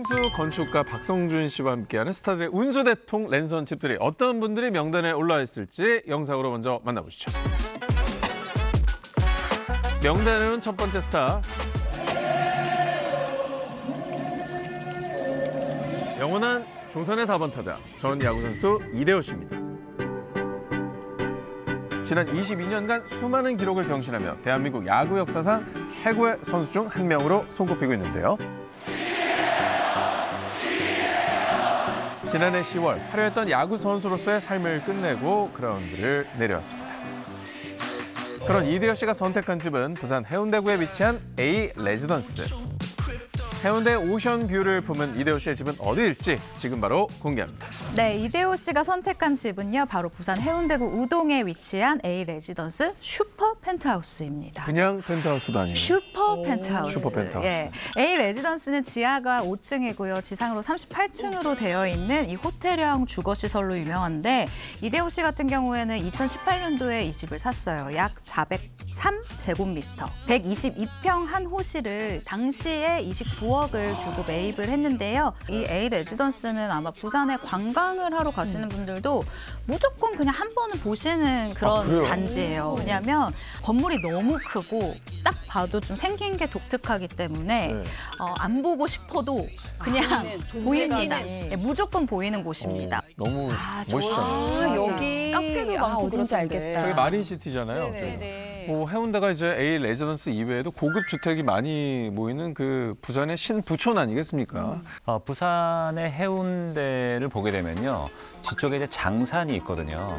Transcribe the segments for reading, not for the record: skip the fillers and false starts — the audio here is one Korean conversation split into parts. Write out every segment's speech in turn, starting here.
선수, 건축가 박성준 씨와 함께하는 스타들의 운수대통 랜선 집들이 어떤 분들이 명단에 올라와 있을지 영상으로 먼저 만나보시죠. 명단에 오른 첫 번째 스타. 영원한 조선의 4번 타자, 전 야구선수 이대호 씨입니다. 지난 22년간 수많은 기록을 경신하며 대한민국 야구 역사상 최고의 선수 중 한 명으로 손꼽히고 있는데요. 지난해 10월 화려했던 야구 선수로서의 삶을 끝내고 그라운드를 내려왔습니다. 그런 이대호 씨가 선택한 집은 부산 해운대구에 위치한 A 레지던스. 해운대 오션뷰를 품은 이대호 씨의 집은 어디일지 지금 바로 공개합니다. 네, 이대호 씨가 선택한 집은요, 바로 부산 해운대구 우동에 위치한 A 레지던스 슈퍼 펜트하우스입니다. 그냥 펜트하우스도 아니고 슈퍼 펜트하우스. 슈퍼 펜트하우스. 예. A 레지던스는 지하가 5층이고요. 지상으로 38층으로 되어 있는 이 호텔형 주거시설로 유명한데 이대호 씨 같은 경우에는 2018년도에 이 집을 샀어요. 약 403제곱미터, 122평 한 호실을 당시에 29억을 주고 매입을 했는데요. 이 A 레지던스는 아마 부산에 관광을 하러 가시는 분들도 무조건 그냥 한 번은 보시는 그런 그래요? 단지예요. 왜냐하면 건물이 너무 크고 딱 봐도 좀 생긴 게 독특하기 때문에 네. 안 보고 싶어도 그냥 보입니다. 존재감이. 예, 무조건 보이는 곳입니다. 너무 좋아요. 멋있잖아요. 여기 카페도 많고 어딘지 그러던데. 알겠다. 저기 마린시티잖아요. 네네. 해운대가 이제 A 레지던스 이외에도 고급 주택이 많이 모이는 그 부산의 신부촌 아니겠습니까? 부산의 해운대를 보게 되면요. 뒤쪽에 이제 장산이 있거든요.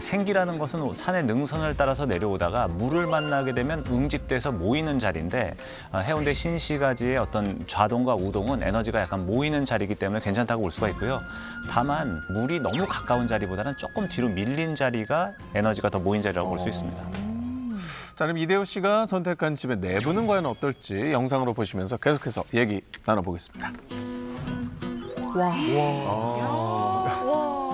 생기라는 것은 산의 능선을 따라서 내려오다가 물을 만나게 되면 응집돼서 모이는 자리인데 해운대 신시가지의 어떤 좌동과 우동은 에너지가 약간 모이는 자리이기 때문에 괜찮다고 볼 수가 있고요. 다만 물이 너무 가까운 자리보다는 조금 뒤로 밀린 자리가 에너지가 더 모인 자리라고 볼 수 있습니다. 자, 그럼 이대호 씨가 선택한 집의 내부는 과연 어떨지 영상으로 보시면서 계속해서 얘기 나눠보겠습니다. 와,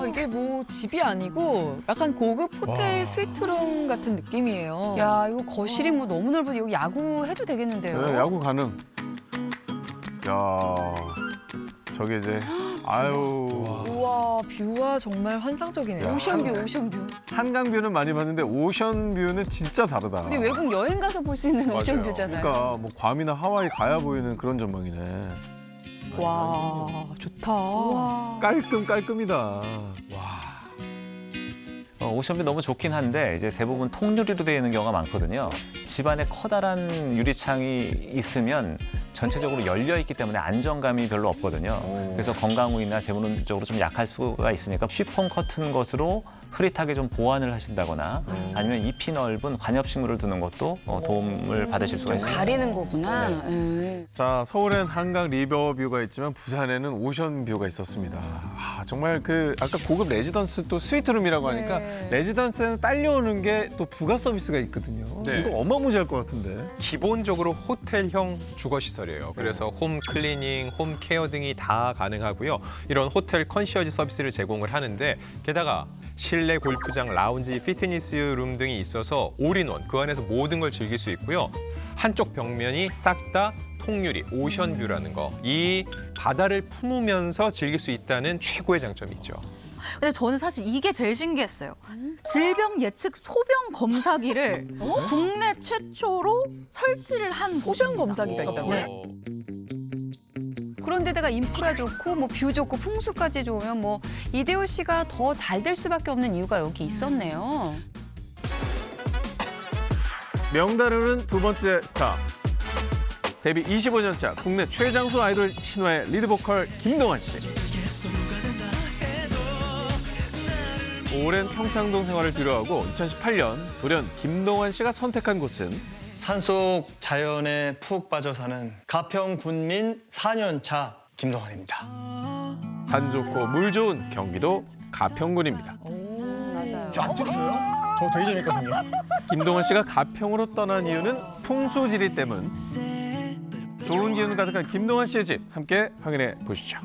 이게 뭐 집이 아니고 약간 고급 호텔 스위트룸 같은 느낌이에요. 야, 이거 거실이 뭐 너무 넓어서 여기 야구 해도 되겠는데요? 네, 야구 가능. 야, 저게 이제 아유 우와, 뷰가 정말 환상적이네요. 야. 오션뷰. 한강뷰는 많이 봤는데 오션뷰는 진짜 다르다. 우리 외국 여행 가서 볼 수 있는 맞아요. 오션뷰잖아요. 그러니까 뭐 괌이나 하와이 가야 보이는 그런 전망이네. 와, 좋다. 와. 깔끔이다. 오션뷰 너무 좋긴 한데 이제 대부분 통유리로 되어 있는 경우가 많거든요. 집안에 커다란 유리창이 있으면 전체적으로 열려 있기 때문에 안정감이 별로 없거든요. 그래서 건강우이나 재물운적으로 좀 약할 수가 있으니까 쉬폰 커튼 것으로 흐릿하게 좀 보완을 하신다거나 아니면 잎이 넓은 관엽식물을 두는 것도 도움을 받으실 수가 있습니다. 가리는 거구나. 예. 자, 서울엔 한강 리버뷰가 있지만 부산에는 오션뷰가 있었습니다. 정말 그 아까 고급 레지던스 또 스위트룸이라고 하니까 네. 레지던스에는 딸려오는 게 또 부가 서비스가 있거든요. 네. 이거 어마무지할 것 같은데. 기본적으로 호텔형 주거시설이에요. 그래서 홈 클리닝, 홈 케어 등이 다 가능하고요. 이런 호텔 컨시어지 서비스를 제공을 하는데 게다가 실내 골프장, 라운지, 피트니스 룸 등이 있어서 올인원, 그 안에서 모든 걸 즐길 수 있고요. 한쪽 벽면이 싹 다 통유리, 오션뷰라는 거. 이 바다를 품으면서 즐길 수 있다는 최고의 장점이 있죠. 근데 저는 사실 이게 제일 신기했어요. 질병 예측 소변 검사기를 국내 최초로 설치를 한 소변 검사기가 곳입니다. 있다고요? 네. 그런데다가 인프라 좋고 뭐 뷰 좋고 풍수까지 좋으면 뭐 이대호 씨가 더 잘 될 수밖에 없는 이유가 여기 있었네요. 명단으로는 두 번째 스타. 데뷔 25년차 국내 최장수 아이돌 신화의 리드보컬 김동완 씨. 오랜 평창동 생활을 뒤로하고 2018년 돌연 김동완 씨가 선택한 곳은 산속 자연에 푹 빠져 사는 가평 군민 4년차 김동완입니다. 산 좋고 물 좋은 경기도 가평군입니다. 맞아요. 안 들으세요? 저 되게 재밌거든요. 김동완 씨가 가평으로 떠난 이유는 풍수지리 때문. 좋은 기운 가득한 김동완 씨의 집 함께 확인해 보시죠.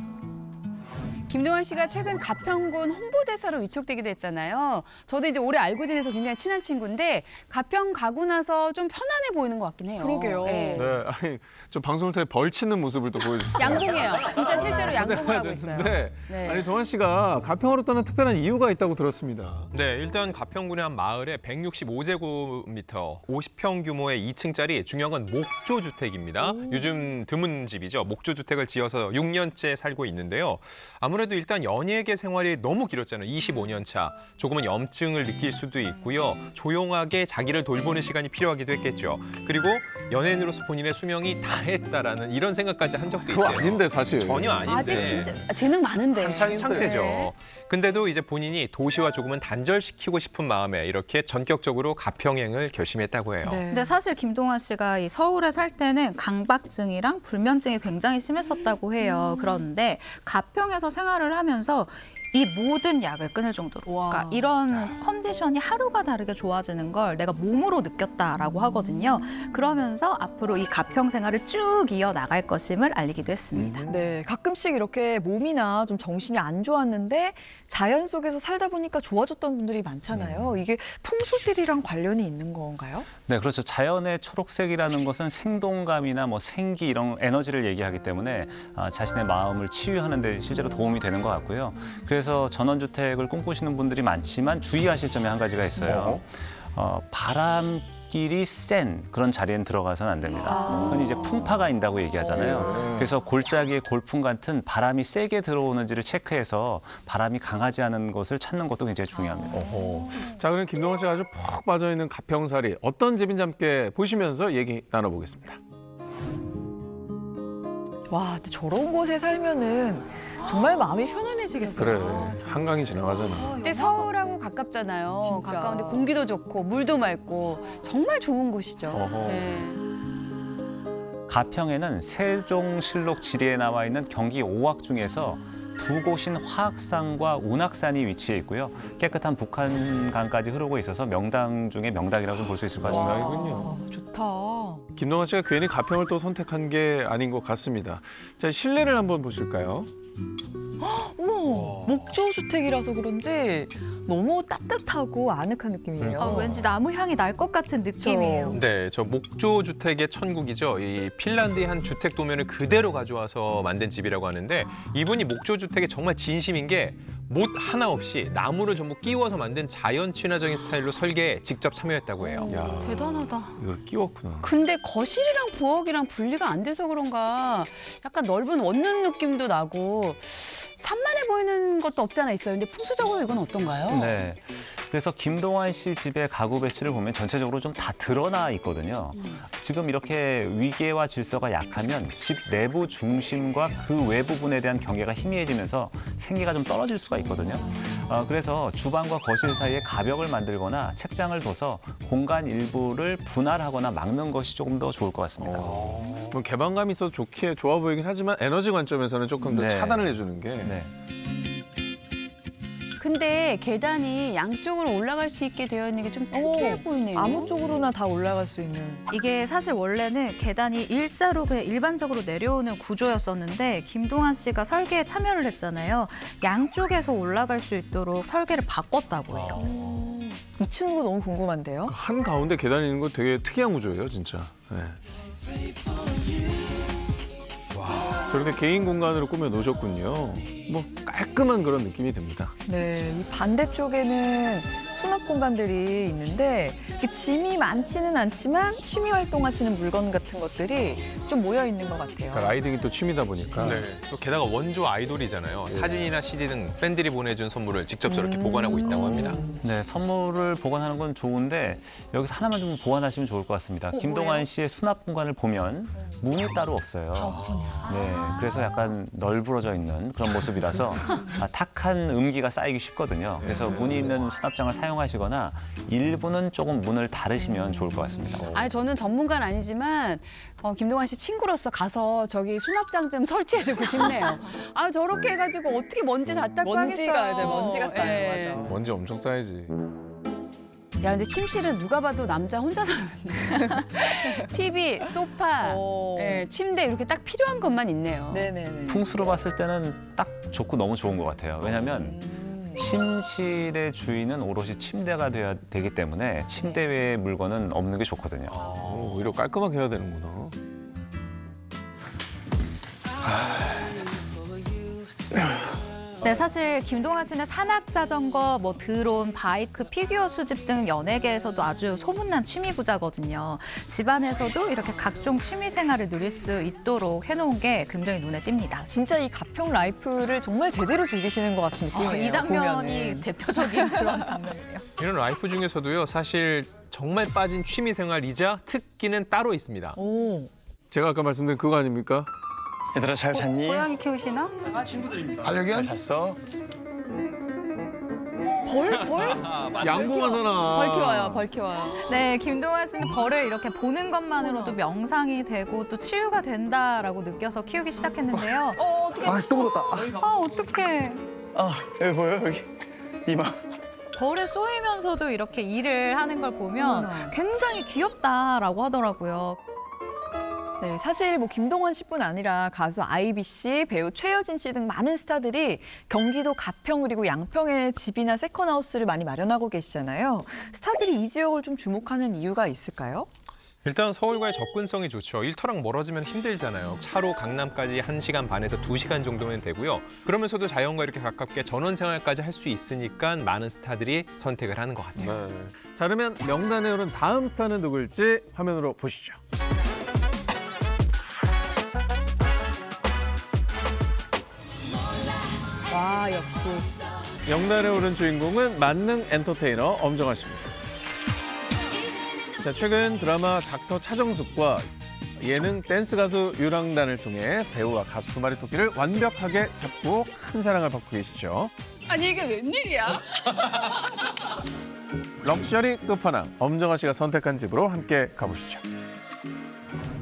김동완 씨가 최근 가평군 홍보대사로 위촉되기도 했잖아요. 저도 이제 오래 알고 지내서 굉장히 친한 친구인데 가평 가고 나서 좀 편안해 보이는 것 같긴 해요. 그러게요. 네. 네, 아니 저 방송을 통해 벌치는 모습을 또 보여주셨어요. 양궁해요. 진짜 실제로 양궁을 하고 있어요. 네. 네. 아니 동환 씨가 가평으로 떠난 특별한 이유가 있다고 들었습니다. 네, 일단 가평군의 한 마을에 165제곱미터, 50평 규모의 2층짜리 중요한 건 목조 주택입니다. 요즘 드문 집이죠. 목조 주택을 지어서 6년째 살고 있는데요. 아무래도 일단 연예계 생활이 너무 길었잖아요. 25년 차. 조금은 염증을 느낄 수도 있고요. 조용하게 자기를 돌보는 시간이 필요하기도 했겠죠. 그리고 연예인으로서 본인의 수명이 다했다라는 이런 생각까지 한 적도 그거 있대요. 아닌데 사실. 전혀 아닌데. 아직 진짜 재능 많은데. 한창 때죠. 네. 근데도 이제 본인이 도시와 조금은 단절시키고 싶은 마음에 이렇게 전격적으로 가평행을 결심했다고 해요. 네. 근데 사실 김동완 씨가 이 서울에 살 때는 강박증이랑 불면증이 굉장히 심했었다고 해요. 그런데 가평에서 생활을 하면서 이 모든 약을 끊을 정도로 와. 그러니까 이런 컨디션이 하루가 다르게 좋아지는 걸 내가 몸으로 느꼈다라고 하거든요. 그러면서 앞으로 이 가평 생활을 쭉 이어나갈 것임을 알리기도 했습니다. 네, 가끔씩 이렇게 몸이나 좀 정신이 안 좋았는데 자연 속에서 살다 보니까 좋아졌던 분들이 많잖아요. 이게 풍수질이랑 관련이 있는 건가요? 네, 그렇죠. 자연의 초록색이라는 것은 생동감이나 뭐 생기 이런 에너지를 얘기하기 때문에 자신의 마음을 치유하는 데 실제로 도움이 되는 것 같고요. 그래서 전원주택을 꿈꾸시는 분들이 많지만 주의하실 점이 한 가지가 있어요. 바람길이 센 그런 자리엔 들어가서는 안 됩니다. 흔히 이제 풍파가 인다고 얘기하잖아요. 그래서 골짜기의 골풍 같은 바람이 세게 들어오는지를 체크해서 바람이 강하지 않은 것을 찾는 것도 굉장히 중요합니다. 자, 그럼 김동완 씨가 아주 푹 빠져있는 가평살이 어떤 집인지 함께 보시면서 얘기 나눠보겠습니다. 와, 근데 저런 곳에 살면은 정말 마음이 편안해지겠어요. 그래, 한강이 지나가잖아. 근데 서울하고 가깝잖아요. 진짜. 가까운데 공기도 좋고 물도 맑고 정말 좋은 곳이죠. 어허. 네. 가평에는 세종실록 지리에 나와 있는 경기 5확 중에서 두 곳인 화학산과 운악산이 위치해 있고요. 깨끗한 북한강까지 흐르고 있어서 명당 중에 명당이라고 좀 볼 수 있을 것 같습니다. 이군요. 좋다. 김동완 씨가 괜히 가평을 또 선택한 게 아닌 것 같습니다. 자, 실내를 한번 보실까요? 어머, 목조 주택이라서 그런지 너무 따뜻하고 아늑한 느낌이에요. 왠지 나무 향이 날 것 같은 느낌이에요. 네, 저 목조 주택의 천국이죠. 이 핀란드의 한 주택 도면을 그대로 가져와서 만든 집이라고 하는데 이분이 목조 주택에 정말 진심인 게 못 하나 없이 나무를 전부 끼워서 만든 자연 친화적인 스타일로 설계에 직접 참여했다고 해요. 야, 대단하다. 이걸 끼웠구나. 근데 거실이랑 부엌이랑 분리가 안 돼서 그런가 약간 넓은 원룸 느낌도 나고 산만해 보이는 것도 없잖아 있어요. 근데 풍수적으로 이건 어떤가요? 네. 그래서 김동완 씨 집의 가구 배치를 보면 전체적으로 좀 다 드러나 있거든요. 지금 이렇게 위계와 질서가 약하면 집 내부 중심과 그 외부분에 대한 경계가 희미해지면서 생기가 좀 떨어질 수가 있거든요. 그래서 주방과 거실 사이에 가벽을 만들거나 책장을 둬서 공간 일부를 분할하거나 막는 것이 조금 더 좋을 것 같습니다. 뭐 개방감이 있어서 좋아 보이긴 하지만 에너지 관점에서는 조금 더 네. 차단을 해주는 게. 네. 근데 계단이 양쪽으로 올라갈 수 있게 되어 있는 게 좀 특이해 보이네요. 아무 쪽으로나 다 올라갈 수 있는. 이게 사실 원래는 계단이 일자로 그냥 일반적으로 내려오는 구조였었는데 김동완 씨가 설계에 참여를 했잖아요. 양쪽에서 올라갈 수 있도록 설계를 바꿨다고 해요. 이 친구가 너무 궁금한데요. 한 가운데 계단이 있는 거 되게 특이한 구조예요, 진짜. 네. 와, 저렇게 개인 공간으로 꾸며 놓으셨군요. 뭐 깔끔한 그런 느낌이 듭니다. 네, 이 반대쪽에는 수납 공간들이 있는데 그 짐이 많지는 않지만 취미 활동하시는 물건 같은 것들이 좀 모여 있는 것 같아요. 그러니까 라이딩이 또 취미다 보니까. 네, 또 게다가 원조 아이돌이잖아요. 사진이나 CD 등 팬들이 보내준 선물을 직접 저렇게 보관하고 있다고 합니다. 네, 선물을 보관하는 건 좋은데 여기서 하나만 좀 보완하시면 좋을 것 같습니다. 김동완 씨의 수납 공간을 보면 문이 따로 없어요. 네, 그래서 약간 널브러져 있는 그런 모습이라서 탁한 음기가 쌓이기 쉽거든요. 그래서 문이 있는 수납장을 사용하시거나 일부는 조금 문을 닫으시면 좋을 것 같습니다. 아니 저는 전문가는 아니지만 김동완 씨 친구로서 가서 저기 수납장 좀 설치해주고 싶네요. 아 저렇게 해가지고 어떻게 먼지 다 닦고 먼지가 하겠어요. 이제 먼지가 쌓여요, 예. 맞아. 먼지 엄청 쌓이지. 야, 근데 침실은 누가 봐도 남자 혼자 사는데. TV, 소파, 오. 예, 침대 이렇게 딱 필요한 것만 있네요. 네네네. 풍수로 봤을 때는 딱 좋고 너무 좋은 것 같아요. 왜냐하면 침실의 주인은 오롯이 침대가 돼야 되기 때문에 침대 외의 물건은 없는 게 좋거든요. 오히려 깔끔하게 해야 되는구나. 네, 사실 김동완 씨는 산악 자전거, 뭐 드론, 바이크, 피규어 수집 등 연예계에서도 아주 소문난 취미 부자거든요. 집안에서도 이렇게 각종 취미 생활을 누릴 수 있도록 해놓은 게 굉장히 눈에 띕니다. 진짜 이 가평 라이프를 정말 제대로 즐기시는 것 같은 느낌이에요. 이 장면이 보면은. 대표적인 그런 장면이에요. 이런 라이프 중에서도요, 사실 정말 빠진 취미 생활이자 특기는 따로 있습니다. 오. 제가 아까 말씀드린 그거 아닙니까? 얘들아 잘 잤니? 고양이 키우시나? 반려견? 잘 잤어? 양봉하잖아. 벌키워요, 벌키워요. 네, 김동완 씨는 벌을 이렇게 보는 것만으로도 명상이 되고 또 치유가 된다라고 느껴서 키우기 시작했는데요. 어떻게? 또 묻었다. 아, 어떡해. 여기 보여 여기 이마. 벌에 쏘이면서도 이렇게 일을 하는 걸 보면 어머나. 굉장히 귀엽다라고 하더라고요. 네, 사실 뭐 김동완 씨뿐 아니라 가수 아이비 씨, 배우 최여진 씨 등 많은 스타들이 경기도 가평 그리고 양평에 집이나 세컨하우스를 많이 마련하고 계시잖아요. 스타들이 이 지역을 좀 주목하는 이유가 있을까요? 일단 서울과의 접근성이 좋죠. 일터랑 멀어지면 힘들잖아요. 차로 강남까지 1시간 반에서 2시간 정도면 되고요. 그러면서도 자연과 이렇게 가깝게 전원 생활까지 할 수 있으니까 많은 스타들이 선택을 하는 것 같아요. 네. 자, 그러면 명단에 오른 다음 스타는 누굴지 화면으로 보시죠. 와, 역시. 명단에 오른 주인공은 만능 엔터테이너 엄정화 씨입니다. 자, 최근 드라마 닥터 차정숙과 예능 댄스 가수 유랑단을 통해 배우와 가수 두 마리 토끼를 완벽하게 잡고 큰 사랑을 받고 계시죠. 아니, 이게 웬일이야? 럭셔리 끝판왕 엄정화 씨가 선택한 집으로 함께 가보시죠.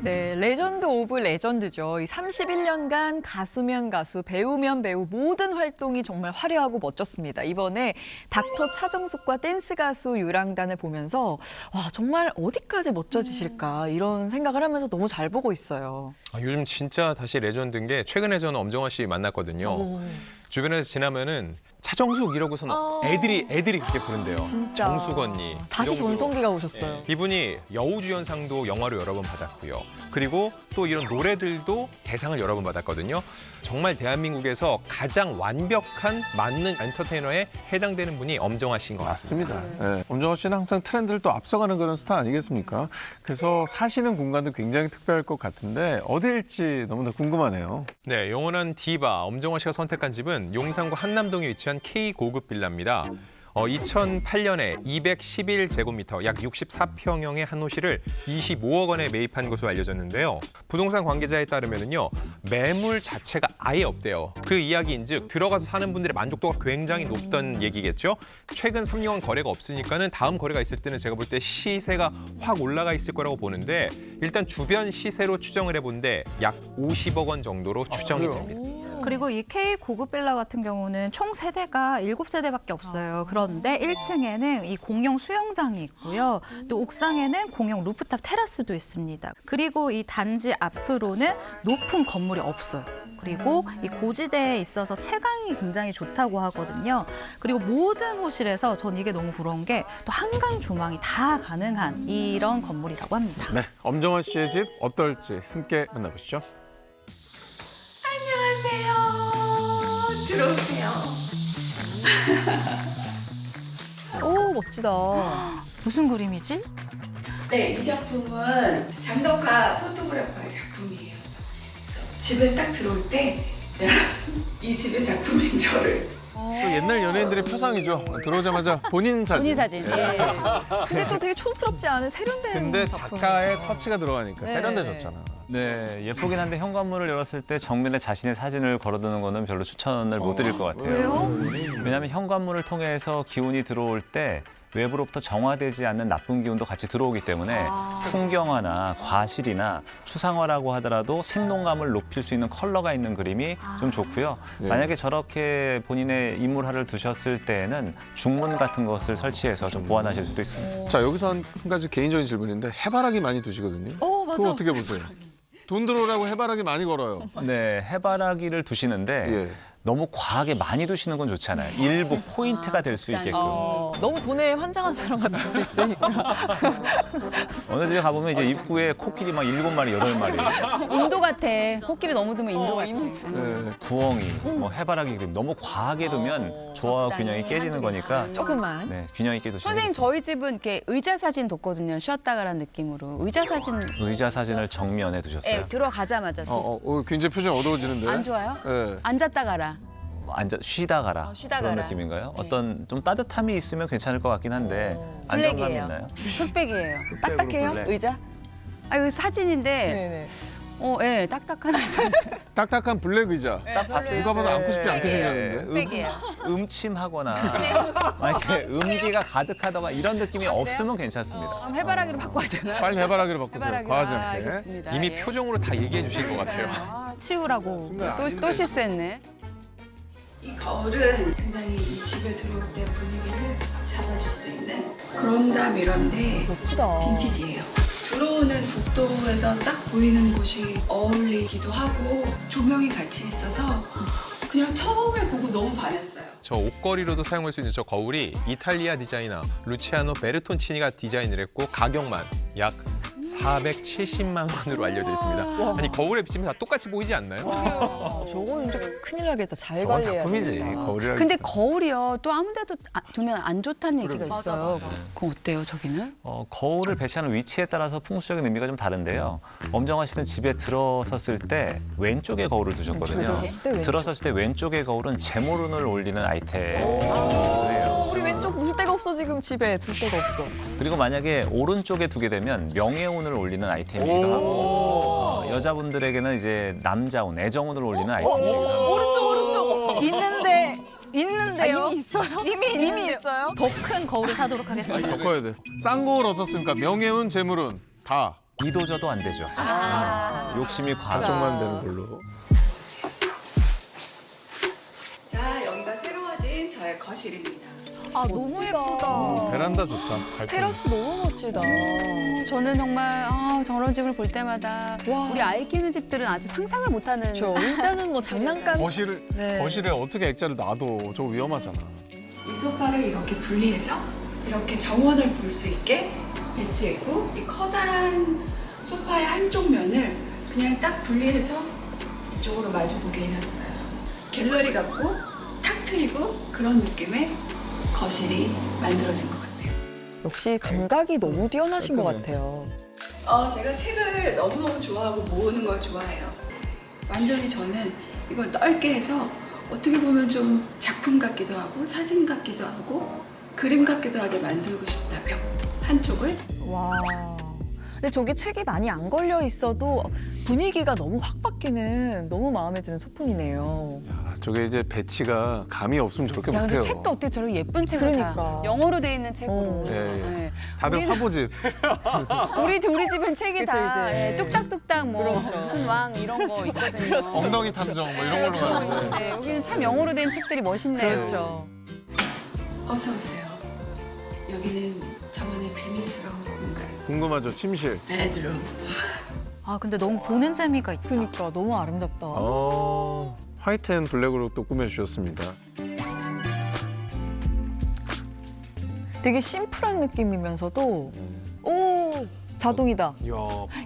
네, 레전드 오브 레전드죠. 이 31년간 가수면 가수, 배우면 배우 모든 활동이 정말 화려하고 멋졌습니다. 이번에 닥터 차정숙과 댄스 가수 유랑단을 보면서 와, 정말 어디까지 멋져지실까 이런 생각을 하면서 너무 잘 보고 있어요. 요즘 진짜 다시 레전드인 게 최근에 저는 엄정화 씨 만났거든요. 주변에서 지나면은 차정숙 이러고서는 애들이 그렇게 부른대요. 진짜. 정숙 언니. 다시 이런 정도로. 전성기가 오셨어요. 이분이 여우주연상도 영화로 여러 번 받았고요. 그리고 또 이런 노래들도 대상을 여러 번 받았거든요. 정말 대한민국에서 가장 완벽한 만능 엔터테이너에 해당되는 분이 엄정화 씨인 것 같습니다. 맞습니다. 네. 엄정화 씨는 항상 트렌드를 또 앞서가는 그런 스타 아니겠습니까? 그래서 사시는 공간도 굉장히 특별할 것 같은데 어디일지 너무나 궁금하네요. 네, 영원한 디바 엄정화 씨가 선택한 집은 용산구 한남동에 위치한 K고급 빌라입니다. 2008년에 211제곱미터, 약 64평형의 한 호실을 25억 원에 매입한 것으로 알려졌는데요. 부동산 관계자에 따르면요, 매물 자체가 아예 없대요. 그 이야기인즉 들어가서 사는 분들의 만족도가 굉장히 높다는 얘기겠죠. 최근 3년간 거래가 없으니까는 다음 거래가 있을 때는 제가 볼 때 시세가 확 올라가 있을 거라고 보는데 일단 주변 시세로 추정을 해본데 약 50억 원 정도로 추정이 됩니다. 그리고 이 K 고급 빌라 같은 경우는 총 세대가 7세대밖에 없어요. 그런데 1층에는 이 공용 수영장이 있고요. 또 옥상에는 공용 루프탑 테라스도 있습니다. 그리고 이 단지 앞으로는 높은 건물이 없어요. 그리고 이 고지대에 있어서 채광이 굉장히 좋다고 하거든요. 그리고 모든 호실에서 전 이게 너무 부러운 게 또 한강 조망이 다 가능한 이런 건물이라고 합니다. 네, 엄정화 씨의 집 어떨지 함께 만나보시죠. 들어오세요. 오, 멋지다. 무슨 그림이지? 네, 이 작품은 장덕화 포토그래퍼의 작품이에요. 그래서 집에 딱 들어올 때 이 집의 작품인 저를 또 옛날 연예인들의 표상이죠. 들어오자마자 본인 사진. 본인 사진. 예. 근데 또 되게 촌스럽지 않은 세련된 근데 작품이죠. 작가의 터치가 들어가니까 네. 세련되졌잖아. 네, 예쁘긴 한데 현관문을 열었을 때 정면에 자신의 사진을 걸어두는 거는 별로 추천을 못 드릴 것 같아요. 왜요? 왜냐하면 현관문을 통해서 기운이 들어올 때 외부로부터 정화되지 않는 나쁜 기운도 같이 들어오기 때문에 풍경화나 과실이나 추상화라고 하더라도 생동감을 높일 수 있는 컬러가 있는 그림이 좀 좋고요. 만약에 저렇게 본인의 인물화를 두셨을 때에는 중문 같은 것을 설치해서 좀 보완하실 수도 있습니다. 자, 여기서 한 가지 개인적인 질문인데 해바라기 많이 두시거든요. 맞아. 그거 어떻게 보세요? 돈 들어오라고 해바라기 많이 걸어요. 네, 해바라기를 두시는데 예. 너무 과하게 많이 두시는 건 좋지 않아요. 일부 포인트가 될 수 있게끔. 너무 돈에 환장한 사람 같을 수 있으니까. 어느 집에 가보면 이제 입구에 코끼리 막 7마리, 8마리. 인도 같아. 코끼리 너무 두면 인도 같아. 네. 부엉이, 뭐 해바라기 그림 너무 과하게 두면 조화와 균형이 깨지는 거니까 조금만. 네, 균형 있게 두시는 선생님 게 저희 집은 이렇게 의자 사진 뒀거든요. 쉬었다 가란 느낌으로. 의자 사진 의자 사진을 정면에 두셨어요. 예, 들어가자마자 굉장히 표정이 어두워지는데. 안 좋아요? 예. 앉았다 가라. 앉아 쉬다 가라 쉬다 그런 가라. 느낌인가요? 네. 어떤 좀 따뜻함이 있으면 괜찮을 것 같긴 한데 안정감이 블랙이에요. 있나요? 흑백이에요. 딱딱해요? 블랙. 의자? 아 이거 사진인데 네네. 예, 딱딱한 의자. 딱딱한 블랙 의자. 딱 봤어요. 누가 봐도 앉고 싶지 않게 흑백이에요. 생겼는데. 흑백이에요. 음침하거나 이렇게 음기가 가득하다가 이런 느낌이 없으면 괜찮습니다. 그럼 해바라기로 바꿔야 되나? 빨리 해바라기로 바꾸세요. 해바라기. 과하지 아, 않게. 알겠습니다. 이미 예. 표정으로 다 얘기해 주실 것 같아요. 치우라고. 또 실수했네. 이 거울은 굉장히 이 집에 들어올 때 분위기를 확 잡아줄 수 있는 그런다 이런데 멋지다. 빈티지예요. 들어오는 복도에서 딱 보이는 곳이 어울리기도 하고 조명이 같이 있어서 그냥 처음에 보고 너무 반했어요. 저 옷걸이로도 사용할 수 있는 저 거울이 이탈리아 디자이너 루치아노 베르톤치니가 디자인을 했고 가격만 약 470만 원으로 알려져 있습니다. 아니 거울에 비치면 다 똑같이 보이지 않나요? 저거는 좀 큰일 나겠다. 잘 저건 관리해야 작품이지. 되겠다. 거울이라. 근데 거울이요. 또 아무데도 두면 안 좋다는 얘기가 있어요. 그건 어때요, 저기는? 거울을 배치하는 위치에 따라서 풍수적인 의미가 좀 다른데요. 엄정화 씨는 집에 들어섰을 때 왼쪽에 거울을 두셨거든요. 들어섰을 때 왼쪽. 들어섰을 때 왼쪽의 거울은 재물운을 올리는 아이템이에요. 우리 왼쪽 둘 데가 없어 지금 집에 둘 데가 없어. 그리고 만약에 오른쪽에 두게 되면 명예운을 올리는 아이템이기도 하고 여자분들에게는 이제 남자운, 애정운을 올리는 아이템이기도 하고 오른쪽. 있는데요. 이미 있어요? 이미 있어요? 더 큰 거울을 사도록 하겠습니다. 더 커야 돼. 싼 거울 어떻습니까? 명예운, 재물운 다. 이도저도 안 되죠. 욕심이 과하죠. 정만 되는 걸로. 자, 여기가 새로워진 저의 거실입니다. 아 너무 예쁘다. 베란다 좋다. 테라스 너무 멋지다. 저는 정말 저런 집을 볼 때마다 와. 우리 아이 키우는 집들은 아주 상상을 못하는. 일단은 뭐 장난감. 거실에 어떻게 액자를 놔둬? 저거 위험하잖아. 이 소파를 이렇게 분리해서 이렇게 정원을 볼 수 있게 배치했고 이 커다란 소파의 한쪽 면을 그냥 딱 분리해서 이쪽으로 마주보게 해놨어요. 갤러리 같고 탁 트이고 그런 느낌의 거실이 만들어진 것 같아요. 역시 감각이 너무 뛰어나신 것 같아요. 제가 책을 너무너무 좋아하고 모으는 걸 좋아해요. 완전히 저는 이걸 넓게 해서 어떻게 보면 좀 작품 같기도 하고 사진 같기도 하고 그림 같기도 하게 만들고 싶다. 벽 한쪽을. 와. 근데 저기 책이 많이 안 걸려 있어도 분위기가 너무 확 바뀌는 너무 마음에 드는 소품이네요. 저게 이제 배치가 감이 없으면 저렇게 야, 근데 못해요. 책도 어떻게 저렇게 예쁜 책을 그러니까. 다 영어로 돼 있는 책으로. 예, 예. 네. 다들 우리는- 화보집. 우리 집은 책이 그쵸, 다 이제. 예, 뚝딱뚝딱 뭐 무슨 왕 이런 거 있거든요. 엉덩이 탐정 뭐 이런 걸로 가는데. 네, 여기는 참 영어로 된 책들이 멋있네요. 그렇죠. 어서 오세요. 여기는 저만의 비밀스러운 공간. 궁금하죠? 침실. 베드룸. 아 근데 너무 보는 재미가 있다. 그러니까 너무 아름답다. 화이트 앤 블랙으로 또 꾸며주셨습니다. 되게 심플한 느낌이면서도 오 자동이다. 이야,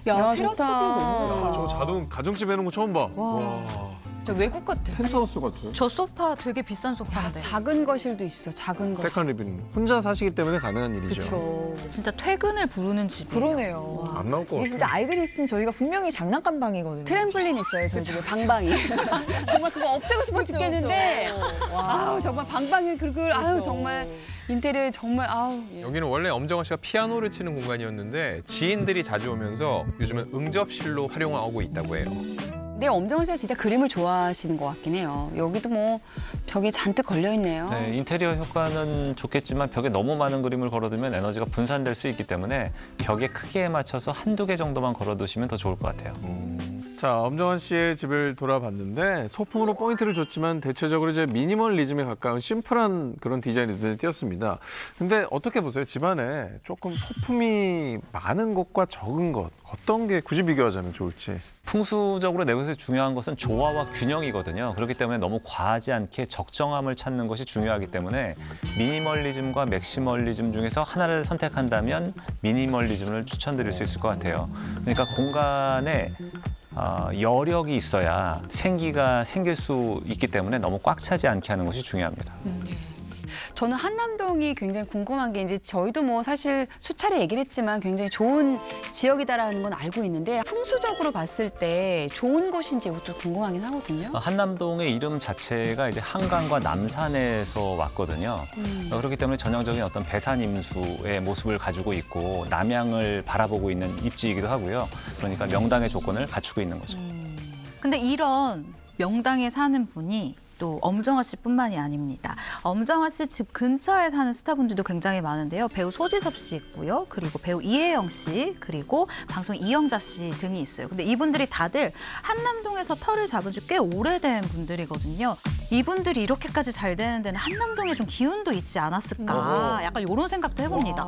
야, 야, 테라스 뷰 좋다. 너무 좋다. 저 자동 가정집 해놓은 거 처음 봐. 와. 저 외국 같아. 펜트하우스 같아. 저 소파 되게 비싼 소파인데. 작은 거실도 있어. 작은 거실. 세컨 리빙. 혼자 사시기 때문에 가능한 일이죠. 그렇죠. 진짜 퇴근을 부르는 집. 그러네요. 안 나올 것 이게 같아. 진짜 아이들이 있으면 저희가 분명히 장난감 방이거든요. 트램플린 있어요. 저희 집에 방방이. 정말 그거 없애고 싶어 죽겠는데. 아우 정말 방방이 그걸 아유 그렇죠. 정말 인테리어 정말 아우. 예. 여기는 원래 엄정화 씨가 피아노를 치는 공간이었는데 지인들이 자주 오면서 요즘은 응접실로 활용하고 있다고 해요. 근데 엄정화 씨가 진짜 그림을 좋아하시는 것 같긴 해요. 여기도 뭐 벽에 잔뜩 걸려 있네요. 네, 인테리어 효과는 좋겠지만 벽에 너무 많은 그림을 걸어두면 에너지가 분산될 수 있기 때문에 벽의 크기에 맞춰서 한두 개 정도만 걸어두시면 더 좋을 것 같아요. 자, 엄정환 씨의 집을 돌아봤는데 소품으로 포인트를 줬지만 대체적으로 이제 미니멀리즘에 가까운 심플한 그런 디자인이 눈에 띄었습니다. 근데 어떻게 보세요? 집안에 조금 소품이 많은 것과 적은 것 어떤 게 굳이 비교하자면 좋을지. 풍수적으로 내부에서 중요한 것은 조화와 균형이거든요. 그렇기 때문에 너무 과하지 않게 적정함을 찾는 것이 중요하기 때문에 미니멀리즘과 맥시멀리즘 중에서 하나를 선택한다면 미니멀리즘을 추천드릴 수 있을 것 같아요. 그러니까 공간에 여력이 있어야 생기가 생길 수 있기 때문에 너무 꽉 차지 않게 하는 것이 중요합니다. 저는 한남동이 굉장히 궁금한 게 이제 저희도 뭐 사실 수차례 얘기를 했지만 굉장히 좋은 지역이다라는 건 알고 있는데 풍수적으로 봤을 때 좋은 곳인지 이것도 궁금하긴 하거든요. 한남동의 이름 자체가 이제 한강과 남산에서 왔거든요. 그렇기 때문에 전형적인 어떤 배산임수의 모습을 가지고 있고 남양을 바라보고 있는 입지이기도 하고요. 그러니까 명당의 조건을 갖추고 있는 거죠. 근데 이런 명당에 사는 분이 또 엄정화 씨뿐만이 아닙니다. 엄정화 씨 집 근처에 사는 스타분들도 굉장히 많은데요. 배우 소지섭 씨 있고요. 그리고 배우 이혜영 씨, 그리고 방송 이영자 씨 등이 있어요. 근데 이분들이 다들 한남동에서 터를 잡은 지 꽤 오래된 분들이거든요. 이분들이 이렇게까지 잘 되는 데는 한남동에 좀 기운도 있지 않았을까. 약간 이런 생각도 해봅니다.